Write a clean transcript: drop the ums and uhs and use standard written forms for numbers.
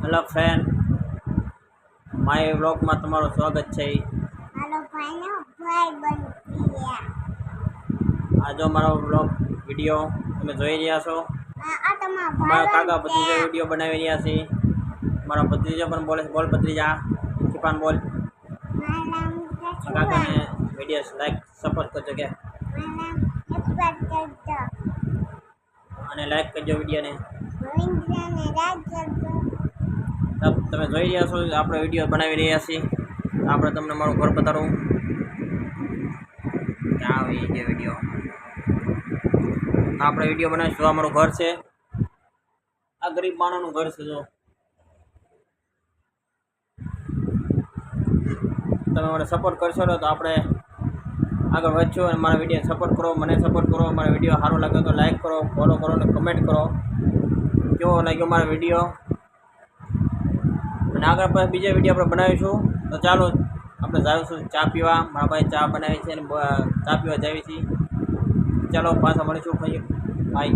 Hello friend, my વ્લોગમાં તમારું સ્વાગત છે। હાલો ભાઈનો ભાઈ બની ગયા। આ જો મારો વ્લોગ વિડીયો તમે જોઈ રહ્યા છો। આ તમારા અમારા કાકા ભાઈ ભત્રીજો વિડીયો બનાવી રહ્યા છે। મારા ભત્રીજો પણ બોલે છે, બોલ ભત્રીજા, શિફાન બોલ। મારું નામ કાકાને વિડીયો લાઈક સપોર્ટ કરજો કે અને લાઈક કરજો વિડીયોને। તમે જોઈ રહ્યા છો આપણે વિડીયો બનાવી રહ્યા છીએ। આપણે તમને મારું ઘર બતાડું, ક્યાં આવી છે વિડીયો। આપણે વિડીયો બનાવીશું, આ મારું ઘર છે। આ ગરીબ માણસનું ઘર છે। જો તમે મને સપોર્ટ કરશો ને તો આપણે આગળ વધશું। અને મારા વિડીયો સપોર્ટ કરો, મને સપોર્ટ કરો। મારા વિડીયો સારો લાગે તો લાઈક કરો, ફોલો કરો અને કમેન્ટ કરો કેવો લાગ્યો મારો વિડીયો। અને આગળ પછી બીજા વિડીયો આપણે બનાવીશું। તો ચાલો આપણે જઈશું ચા પીવા। મારા ભાઈ ચા બનાવી છે અને ચા પીવા જાવી છીએ। ચાલો પાછા મળીશું ભાઈ, બાય।